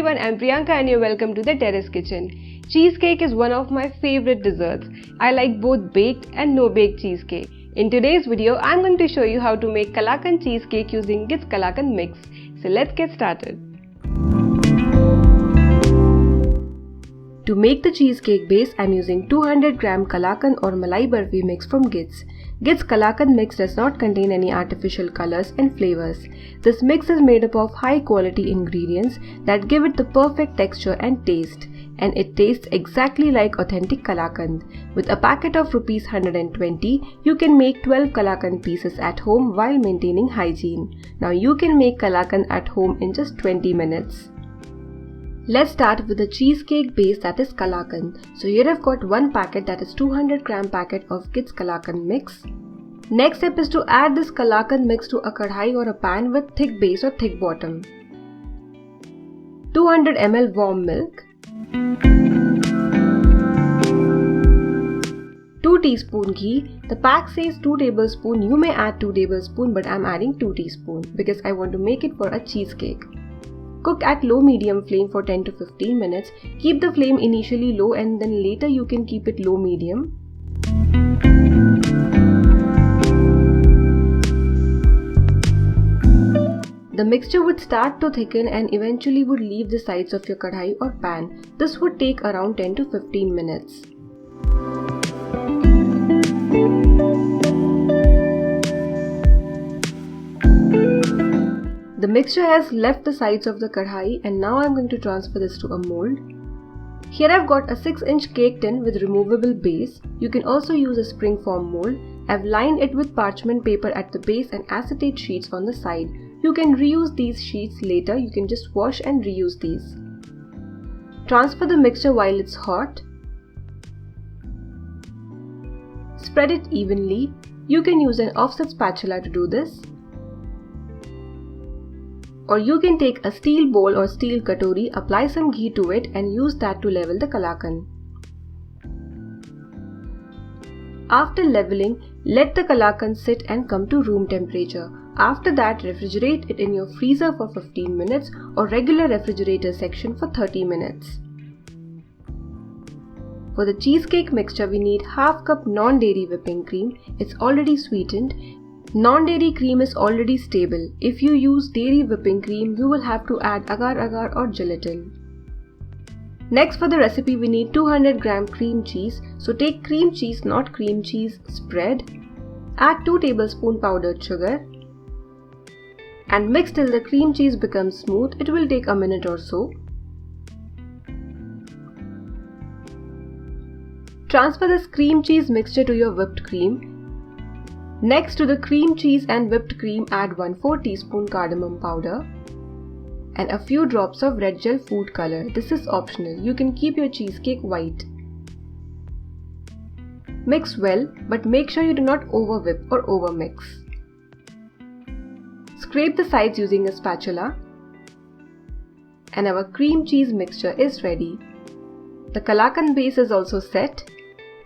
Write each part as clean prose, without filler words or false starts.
everyone, I'm Priyanka and you're welcome to the Terrace Kitchen. Cheesecake is one of my favorite desserts. I like both baked and no-bake cheesecake. In today's video, I'm going to show you how to make Kalakand cheesecake using Gits Kalakand mix. So let's get started. To make the cheesecake base, I'm using 200 gram Kalakand or Malai Burfi mix from Gits. Gits Kalakand mix does not contain any artificial colors and flavors. This mix is made up of high quality ingredients that give it the perfect texture and taste. And it tastes exactly like authentic Kalakand. With a packet of Rs 120, you can make 12 Kalakand pieces at home while maintaining hygiene. Now you can make Kalakand at home in just 20 minutes. Let's start with the cheesecake base, that is Kalakand. So here I've got one packet, that is 200 gram packet of Gits Kalakand mix. Next step is to add this Kalakand mix to a kadhai or a pan with thick base or thick bottom. 200 ml warm milk. 2 teaspoon ghee. The pack says 2 tablespoon. You may add 2 tablespoon, but I'm adding 2 teaspoon because I want to make it for a cheesecake. Cook at low-medium flame for 10 to 15 minutes. Keep the flame initially low and then later you can keep it low-medium. The mixture would start to thicken and eventually would leave the sides of your kadhai or pan. This would take around 10 to 15 minutes. The mixture has left the sides of the kadhai and now I'm going to transfer this to a mold. Here I've got a 6-inch cake tin with removable base. You can also use a spring form mold. I've lined it with parchment paper at the base and acetate sheets on the side. You can reuse these sheets later. You can just wash and reuse these. Transfer the mixture while it's hot. Spread it evenly. You can use an offset spatula to do this. Or you can take a steel bowl or steel katori, apply some ghee to it and use that to level the Kalakand. After leveling, let the Kalakand sit and come to room temperature. After that, refrigerate it in your freezer for 15 minutes or regular refrigerator section for 30 minutes. For the cheesecake mixture, we need half cup non-dairy whipping cream. It's already sweetened. Non-dairy cream is already stable. If you use dairy whipping cream, you will have to add agar-agar or gelatin. Next for the recipe, we need 200 gram cream cheese. So take cream cheese, not cream cheese, spread. Add 2 tablespoon powdered sugar. And mix till the cream cheese becomes smooth. It will take a minute or so. Transfer this cream cheese mixture to your whipped cream. Next to the cream cheese and whipped cream, add 1/4 teaspoon cardamom powder and a few drops of red gel food color. This is optional. You can keep your cheesecake white. Mix well, but make sure you do not over whip or over mix. Scrape the sides using a spatula. And our cream cheese mixture is ready. The Kalakand base is also set.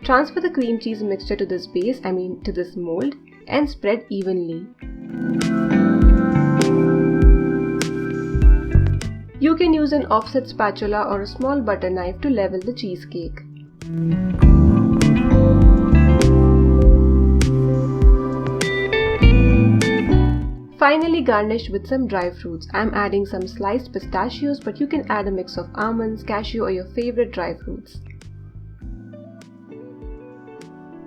Transfer the cream cheese mixture to this base, to this mold, and spread evenly. You can use an offset spatula or a small butter knife to level the cheesecake. Finally, garnish with some dry fruits. I'm adding some sliced pistachios, but you can add a mix of almonds, cashew or your favorite dry fruits.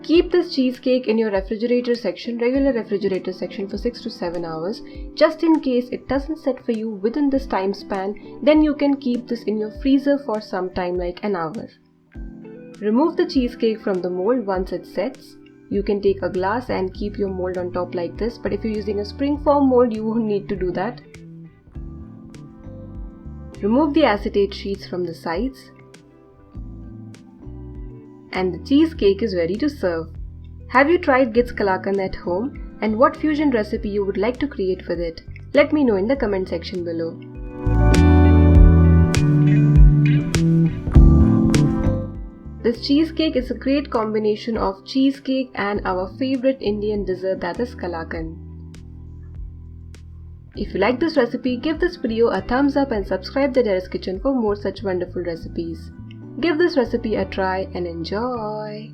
Keep this cheesecake in your refrigerator section, regular refrigerator section for 6 to 7 hours. Just in case it doesn't set for you within this time span, then you can keep this in your freezer for some time, like an hour. Remove the cheesecake from the mold once it sets. You can take a glass and keep your mold on top like this, but if you're using a spring form mold, you won't need to do that. Remove the acetate sheets from the sides. And the cheesecake is ready to serve. Have you tried Gits Kalakand at home? And what fusion recipe you would like to create with it? Let me know in the comment section below. This cheesecake is a great combination of cheesecake and our favorite Indian dessert, that is Kalakand. If you like this recipe, give this video a thumbs up and subscribe to Terrace Kitchen for more such wonderful recipes. Give this recipe a try and enjoy!